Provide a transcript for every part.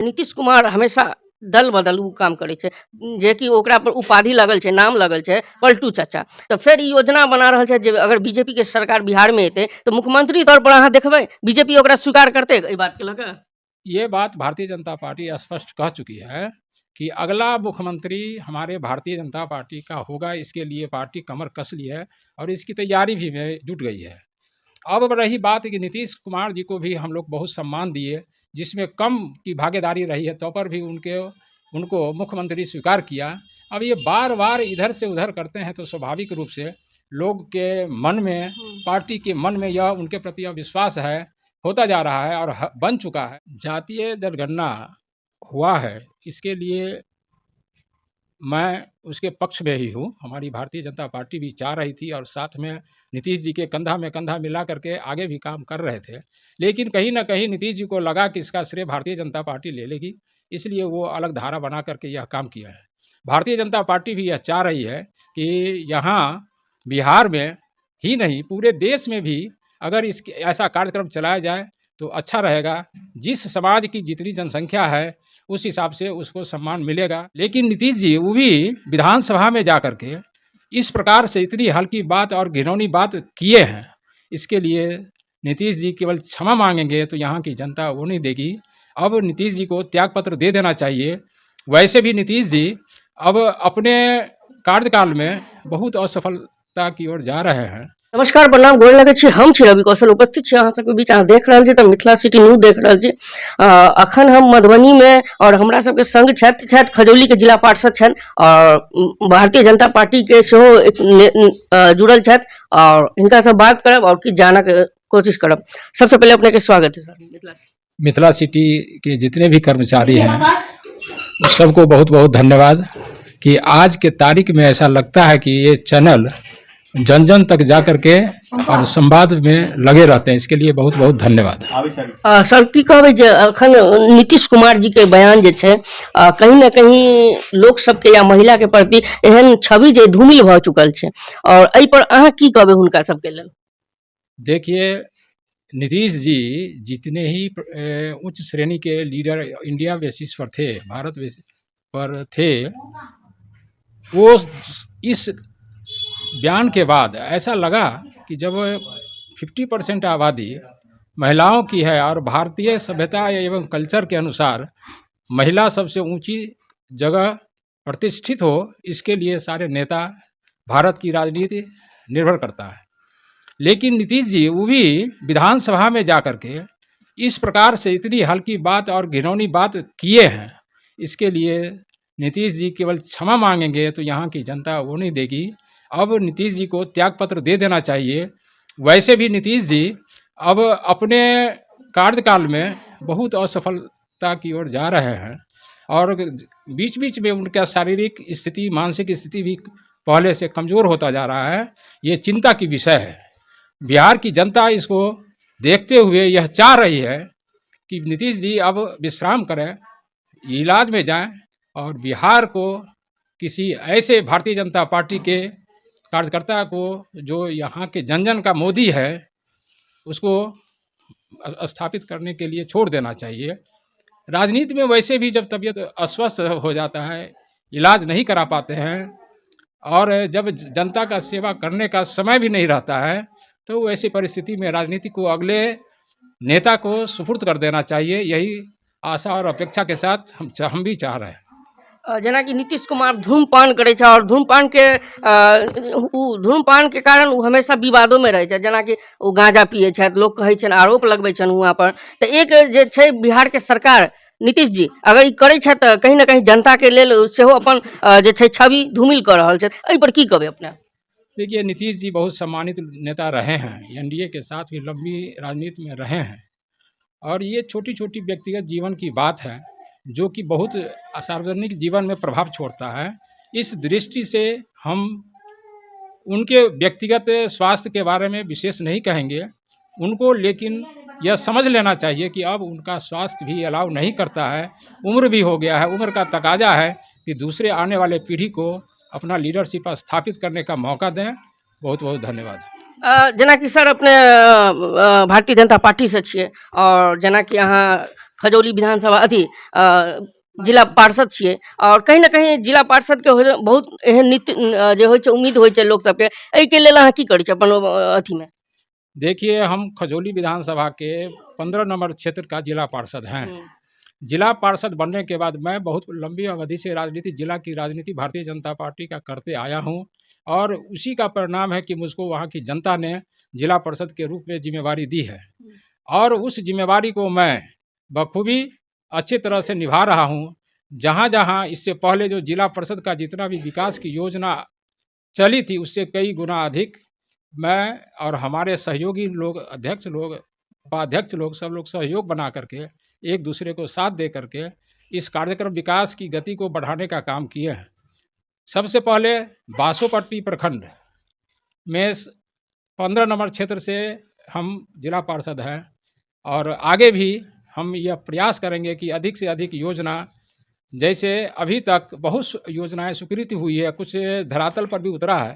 नीतीश कुमार हमेशा दल बदलू काम करे छे, जे कि ओकरा पर उपाधि लगल छे, नाम लगल छे पलटू चाचा। तो फिर ई योजना बना रहल छे जे अगर बीजेपी के सरकार बिहार में एते तो मुख्यमंत्री तौर पर अहाँ देखबै बीजेपी ओकरा स्वीकार करते एहि बात के लके। ये बात भारतीय जनता पार्टी स्पष्ट कह चुकी है कि अगला मुख्यमंत्री हमारे भारतीय जनता पार्टी का होगा। इसके लिए पार्टी कमर कस ली है और इसकी तैयारी भी में जुट गई है। अब रही बात कि नीतीश कुमार जी को भी हम लोग बहुत सम्मान दिए, जिसमें कम की भागीदारी रही है तो पर भी उनको मुख्यमंत्री स्वीकार किया। अब ये बार बार इधर से उधर करते हैं तो स्वाभाविक रूप से लोग के मन में, पार्टी के मन में यह उनके प्रति अविश्वास है, होता जा रहा है और बन चुका है। जातीय जनगणना हुआ है, इसके लिए मैं उसके पक्ष में ही हूँ। हमारी भारतीय जनता पार्टी भी चाह रही थी और साथ में नीतीश जी के कंधा में कंधा मिला करके आगे भी काम कर रहे थे, लेकिन कहीं ना कहीं नीतीश जी को लगा कि इसका श्रेय भारतीय जनता पार्टी ले लेगी, इसलिए वो अलग धारा बना करके यह काम किया है। भारतीय जनता पार्टी भी यह चाह रही है कि यहाँ बिहार में ही नहीं पूरे देश में भी अगर इस ऐसा कार्यक्रम चलाया जाए तो अच्छा रहेगा। जिस समाज की जितनी जनसंख्या है उस हिसाब से उसको सम्मान मिलेगा। लेकिन नीतीश जी वो भी विधानसभा में जा कर के इस प्रकार से इतनी हल्की बात और घिनौनी बात किए हैं, इसके लिए नीतीश जी केवल क्षमा मांगेंगे तो यहाँ की जनता वो नहीं देगी। अब नीतीश जी को त्यागपत्र दे देना चाहिए। वैसे भी नीतीश जी अब अपने कार्यकाल में बहुत असफलता की ओर जा रहे हैं। नमस्कार, प्रणाम, गोर लगे छी। हम छी रवि कौशल, उपस्थित छी अहाँ सबके बीच। अहाँ देख रहल छी तऽ मिथिला सिटी न्यूज देख रहल छी। अखन हम मधुबनी में और हमरा सबके संग छथि खजौली के जिला पार्षद छथि और भारतीय जनता पार्टी के सेहो जुड़ल छथि और इनका सब बात करब और किछु जानऽ के कोशिश करब। सबसे पहले अपने के स्वागत है सर। मिथिला सिटी के जितने भी कर्मचारी हैं उस सबको बहुत बहुत धन्यवाद कि आज के तारीख में ऐसा लगता है कि ये चैनल जन जन तक जा करके और संवाद में लगे रहते हैं। इसके लिए बहुत बहुत धन्यवाद। सर की कहबै जे अखन नीतीश कुमार जी के बयान जे छै कहीं ना कहीं लोक सबके या महिला के प्रति एहन छवि जे धूमिल भऽ चुकल छै और एहि पर अहाँ की कहबै हुनका सबके लेल? देखिए, नीतीश जी जितने ही उच्च श्रेणी के लीडर इंडिया बेसिस पर थे, भारत बेसिस पर थे, वो इस बयान के बाद ऐसा लगा कि जब 50% आबादी महिलाओं की है और भारतीय सभ्यता एवं कल्चर के अनुसार महिला सबसे ऊंची जगह प्रतिष्ठित हो, इसके लिए सारे नेता, भारत की राजनीति निर्भर करता है। लेकिन नीतीश जी वो भी विधानसभा में जा कर के इस प्रकार से इतनी हल्की बात और घिनौनी बात किए हैं, इसके लिए नीतीश जी केवल क्षमा मांगेंगे तो यहाँ की जनता वो नहीं देगी। अब नीतीश जी को त्यागपत्र दे देना चाहिए। वैसे भी नीतीश जी अब अपने कार्यकाल में बहुत असफलता की ओर जा रहे हैं और बीच बीच में उनका शारीरिक स्थिति, मानसिक स्थिति भी पहले से कमज़ोर होता जा रहा है। ये चिंता की विषय है। बिहार की जनता इसको देखते हुए यह चाह रही है कि नीतीश जी अब विश्राम करें, इलाज में जाएं और बिहार को किसी ऐसे भारतीय जनता पार्टी के कार्यकर्ता को जो यहाँ के जन जन का मोदी है उसको स्थापित करने के लिए छोड़ देना चाहिए। राजनीति में वैसे भी जब तबीयत अस्वस्थ हो जाता है, इलाज नहीं करा पाते हैं और जब जनता का सेवा करने का समय भी नहीं रहता है, तो ऐसी परिस्थिति में राजनीति को अगले नेता को सुपुर्द कर देना चाहिए। यही आशा और अपेक्षा के साथ हम भी चाह रहे हैं। जेना कि नीतीश कुमार धूमपान करे छै और धूमपान के कारण वो हमेशा विवादों में रहे छै। जेना कि वो गांजा पिए छै, लोग कहै छै, आरोप लगबै छन वहाँ पर। तो एक जे छै बिहार के सरकार नीतीश जी अगर ई करे छै तो कहीं ना कहीं जनता के लेल सेहो अपन जे छै छवि धूमिल कर रहल छै। एहि पर की कहबै अपने? देखिए, नीतीश जी बहुत सम्मानित नेता रहे हैं, एनडीए के साथ भी लंबी राजनीति में रहे हैं और ये छोटी छोटी व्यक्तिगत जीवन की बात है जो कि बहुत सार्वजनिक जीवन में प्रभाव छोड़ता है। इस दृष्टि से हम उनके व्यक्तिगत स्वास्थ्य के बारे में विशेष नहीं कहेंगे उनको, लेकिन यह समझ लेना चाहिए कि अब उनका स्वास्थ्य भी अलाउ नहीं करता है। उम्र भी हो गया है, उम्र का तकाजा है कि दूसरे आने वाले पीढ़ी को अपना लीडरशिप स्थापित करने का मौका दें। बहुत बहुत धन्यवाद। जेना कि सर अपने भारतीय जनता पार्टी से छिए और जेना कि अहाँ खजौली विधानसभा अथी जिला पार्षद छियै और कहीं ना कहीं जिला पार्षद के बहुत एहन नीति जे होइ छै उम्मीद होइ छै लोक सबके, एहि के लेल अहाँ की करै छी अपन अथी में? देखिए, हम खजौली विधानसभा के 15 नंबर क्षेत्र का जिला पार्षद हैं। जिला पार्षद बनने के बाद मैं बहुत लंबी अवधि से जिला की राजनीति भारतीय जनता पार्टी का करते आया हूं और उसी का परिणाम है कि मुझको वहां की जनता ने जिला पार्षद के रूप में जिम्मेवारी दी है और उस जिम्मेवारी को मैं बखूबी अच्छी तरह से निभा रहा हूं। जहां जहां इससे पहले जो जिला परिषद का जितना भी विकास की योजना चली थी उससे कई गुना अधिक मैं और हमारे सहयोगी लोग, अध्यक्ष लोग, उपाध्यक्ष लोग, सब लोग सहयोग बना करके एक दूसरे को साथ दे करके इस कार्यक्रम विकास की गति को बढ़ाने का काम किए हैं। सबसे पहले बासोपट्टी प्रखंड में 15 नंबर क्षेत्र से हम जिला पार्षद हैं और आगे भी हम यह प्रयास करेंगे कि अधिक से अधिक योजना, जैसे अभी तक बहुत योजनाएं स्वीकृति हुई है, कुछ धरातल पर भी उतरा है,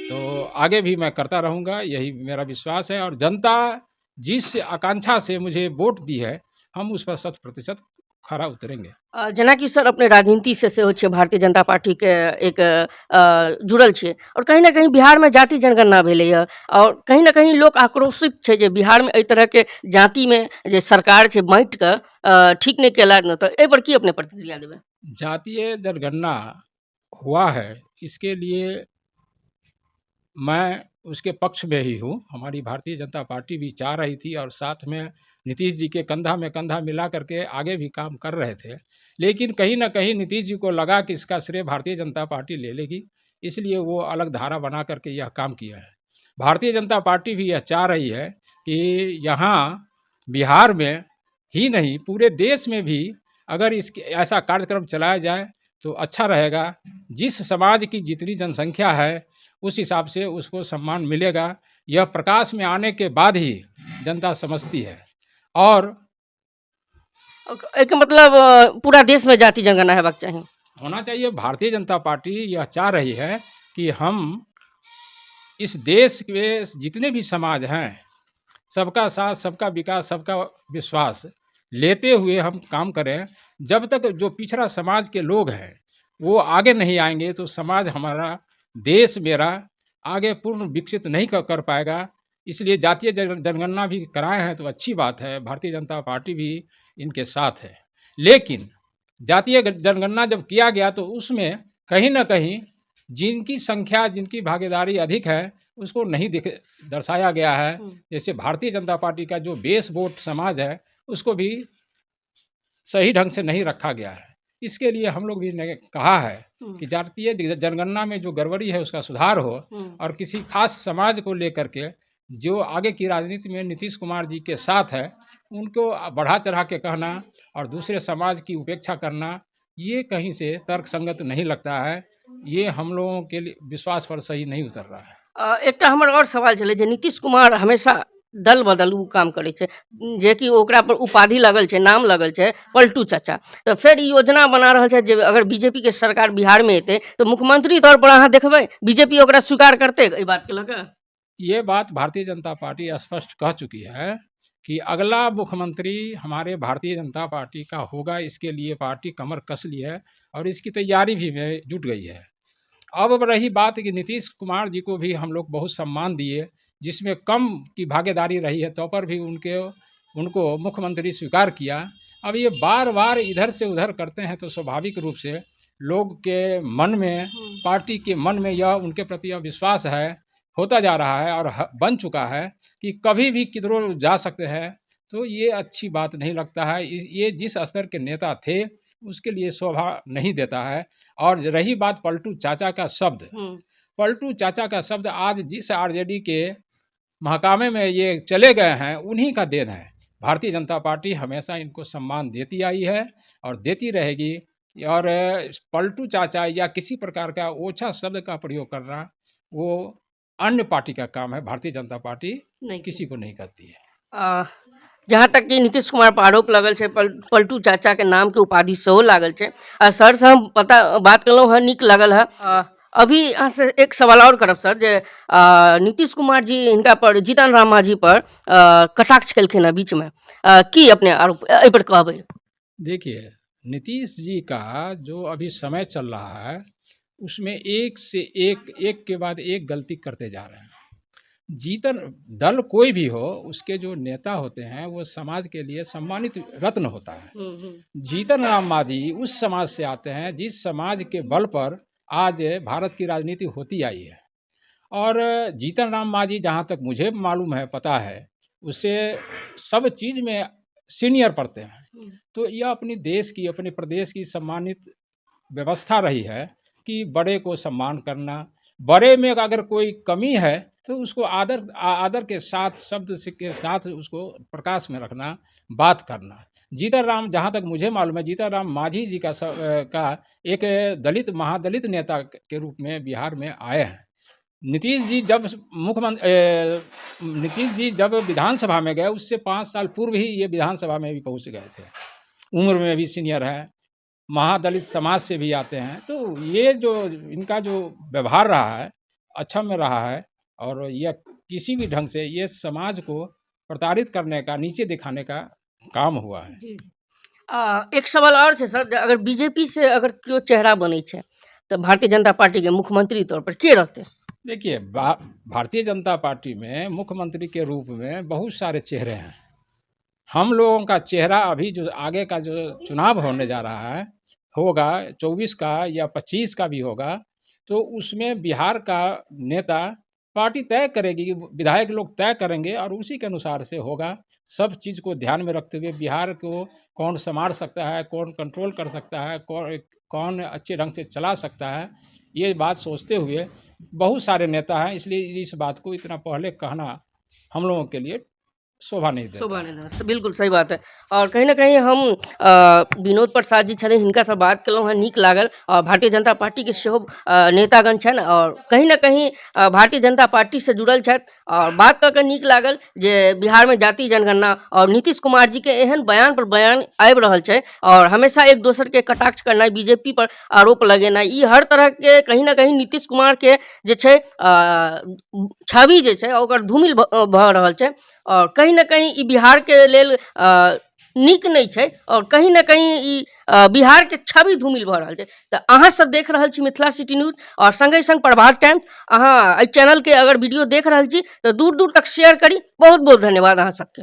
तो आगे भी मैं करता रहूँगा, यही मेरा विश्वास है। और जनता जिस आकांक्षा से मुझे वोट दी है हम उस पर 100% खरा उतरेंगे। जेना कि सर अपने राजनीति से सेहो छै, भारतीय जनता पार्टी के एक जुड़ल छै और कहीं ना कहीं बिहार में जाति जनगणना भेलै है और कहीं ना कहीं लोग आक्रोशित छै जे बिहार में एहि तरह के जाति में जे सरकार छै बाँटि के ठीक नहीं केलक न, तो एहि पर की अपने प्रतिक्रिया देबै? जातीय जनगणना हुआ है, इसके लिए मैं उसके पक्ष में ही हूँ। हमारी भारतीय जनता पार्टी भी चाह रही थी और साथ में नीतीश जी के कंधा में कंधा मिला करके आगे भी काम कर रहे थे, लेकिन कहीं ना कहीं नीतीश जी को लगा कि इसका श्रेय भारतीय जनता पार्टी ले लेगी, इसलिए वो अलग धारा बना करके यह काम किया है। भारतीय जनता पार्टी भी यह चाह रही है कि यहाँ बिहार में ही नहीं पूरे देश में भी अगर इसके ऐसा कार्यक्रम चलाया जाए तो अच्छा रहेगा। जिस समाज की जितनी जनसंख्या है उस हिसाब से उसको सम्मान मिलेगा। यह प्रकाश में आने के बाद ही जनता समझती है। और एक मतलब पूरा देश में जाति जनगणना हेबाक चाहिए, होना चाहिए। भारतीय जनता पार्टी यह चाह रही है कि हम इस देश के जितने भी समाज हैं सबका साथ, सबका विकास, सबका विश्वास लेते हुए हम काम करें। जब तक जो पिछड़ा समाज के लोग हैं वो आगे नहीं आएंगे तो समाज हमारा, देश मेरा आगे पूर्ण विकसित नहीं कर पाएगा। इसलिए जातीय जनगणना भी कराए हैं तो अच्छी बात है, भारतीय जनता पार्टी भी इनके साथ है। लेकिन जातीय जनगणना जब किया गया तो उसमें कहीं ना कहीं जिनकी संख्या, जिनकी भागीदारी अधिक है उसको नहीं दर्शाया गया है। जैसे भारतीय जनता पार्टी का जो बेस वोट समाज है उसको भी सही ढंग से नहीं रखा गया है। इसके लिए हम लोग भी ने कहा है कि जातीय जनगणना में जो गड़बड़ी है उसका सुधार हो और किसी खास समाज को लेकर के जो आगे की राजनीति में नीतीश कुमार जी के साथ है उनको बढ़ा चढ़ा के कहना और दूसरे समाज की उपेक्षा करना, ये कहीं से तर्कसंगत नहीं लगता है। ये हम लोगों के लिए विश्वास पर सही नहीं उतर रहा है। एक हमर और सवाल छलै जे नीतीश कुमार हमेशा दल बदलू काम करे छै, जे कि ओकरा पर उपाधि लगल छै, नाम लगल छै पलटू चाचा, तो फिर ई योजना बना रहल छै जे अगर बीजेपी के सरकार बिहार में एतै तो मुख्यमंत्री तौर पर अहाँ देखबै बीजेपी ओकरा स्वीकार करते एहि बात के लऽ? ये बात भारतीय जनता पार्टी स्पष्ट कह चुकी है कि अगला मुख्यमंत्री हमारे भारतीय जनता पार्टी का होगा। इसके लिए पार्टी कमर कस ली है और इसकी तैयारी भी में जुट गई है। अब रही बात कि नीतीश कुमार जी को भी हम लोग बहुत सम्मान दिए, जिसमें कम की भागीदारी रही है तो पर भी उनको मुख्यमंत्री स्वीकार किया। अब ये बार बार इधर से उधर करते हैं तो स्वाभाविक रूप से लोग के मन में, पार्टी के मन में यह उनके प्रति अविश्वास है, होता जा रहा है और बन चुका है कि कभी भी किधरों जा सकते हैं। तो ये अच्छी बात नहीं लगता है। ये जिस स्तर के नेता थे उसके लिए शोभा नहीं देता है। और रही बात पलटू चाचा का शब्द, पलटू चाचा का शब्द आज जिस आरजेडी के महकामे में ये चले गए हैं उन्हीं का देन है। भारतीय जनता पार्टी हमेशा इनको सम्मान देती आई है और देती रहेगी। और पलटू चाचा या किसी प्रकार का ओछा शब्द का प्रयोग करना वो अन्य पार्टी का काम है। भारतीय जनता पार्टी नहीं, किसी को नहीं करती है। जहाँ तक कि नीतीश कुमार पर आरोप लगल है पलटू चाचा के नाम के उपाधि सेहो लागल है। सर से हम बात कलहुँ है, नीक लगल है। अभी यहाँ से एक सवाल और करब सर जे नीतीश कुमार जी हिनका पर जीतन राम मांझी पर कटाक्ष केलखिन हँ बीच में की अपने आरोप एहि पर कहबै? देखिए, नीतीश जी का जो अभी समय चल रहा है, उसमें एक से एक के बाद एक गलती करते जा रहे हैं। जीतन दल कोई भी हो, उसके जो नेता होते हैं वो समाज के लिए सम्मानित रत्न होता है। जीतन राम मांझी उस समाज से आते हैं जिस समाज के बल पर आज भारत की राजनीति होती आई है। और जीतन राम मांझी जहाँ तक मुझे मालूम है, पता है, उससे सब चीज़ में सीनियर पढ़ते हैं। तो यह अपनी देश की, अपने प्रदेश की सम्मानित व्यवस्था रही है कि बड़े को सम्मान करना, बड़े में अगर कोई कमी है तो उसको आदर के साथ, शब्द के साथ उसको प्रकाश में रखना, बात करना। जीतन राम, जहाँ तक मुझे मालूम है, जीतन राम मांझी जी का एक दलित, महादलित नेता के रूप में बिहार में आए हैं। नीतीश जी जब विधानसभा में गए, उससे 5 साल पूर्व ही ये विधानसभा में भी पहुंच गए थे। उम्र में भी सीनियर है, महादलित समाज से भी आते हैं। तो ये जो इनका जो व्यवहार रहा है, अच्छा में रहा है, और यह किसी भी ढंग से ये समाज को प्रताड़ित करने का, नीचे दिखाने का काम हुआ है। जी जी। एक सवाल और है सर, अगर बीजेपी से अगर क्यों चेहरा बने छे तो भारतीय जनता पार्टी के मुख्यमंत्री तौर पर के रहते? देखिए, भारतीय जनता पार्टी में मुख्यमंत्री के रूप में बहुत सारे चेहरे हैं। हम लोगों का चेहरा अभी जो आगे का जो चुनाव होने जा रहा है, होगा 24 का या 25 का भी होगा, तो उसमें बिहार का नेता पार्टी तय करेगी, विधायक लोग तय करेंगे और उसी के अनुसार से होगा। सब चीज़ को ध्यान में रखते हुए बिहार को कौन संभाल सकता है, कौन कंट्रोल कर सकता है, कौन अच्छे ढंग से चला सकता है, ये बात सोचते हुए बहुत सारे नेता हैं। इसलिए इस बात को इतना पहले कहना हम लोगों के लिए शोभा नहीं देता। शोभा नहीं देता, बिल्कुल सही बात है। और कहीं ना कहीं हम विनोद प्रसाद जी छथिन, हिनका से बात केलहुँ हँ, नीक लागल। और भारतीय जनता पार्टी के सेहो नेतागण छनि और कहीं ना कहीं भारतीय जनता पार्टी से जुड़ल छथि। और बात कऽ के नीक लागल जे बिहार में जाति जनगणना और नीतीश कुमार जी के एहन बयान पर बयान आबि रहल छै, और हमेशा एक दोसर के कटाक्ष करनाइ, बीजेपी पर आरोप लगेनाइ, ई हर तरह के कहीं ना कहीं नीतीश कुमार के जे छै छवि जे छै ओकर धूमिल भऽ रहल छै। और कहीं ना कहीं ई बिहार के लेल नीक नहीं छै, और कहीं ना कहीं ई बिहार के छवि धूमिल भऽ रहल छै। तऽ अहाँ सब देख रहल छी मिथिला सिटी न्यूज और संगे संग प्रभात टाइम्स। अहाँ एहि चैनल के अगर वीडियो देख रहल छी तऽ दूर दूर तक शेयर करी। बहुत बहुत धन्यवाद अहाँ सबके।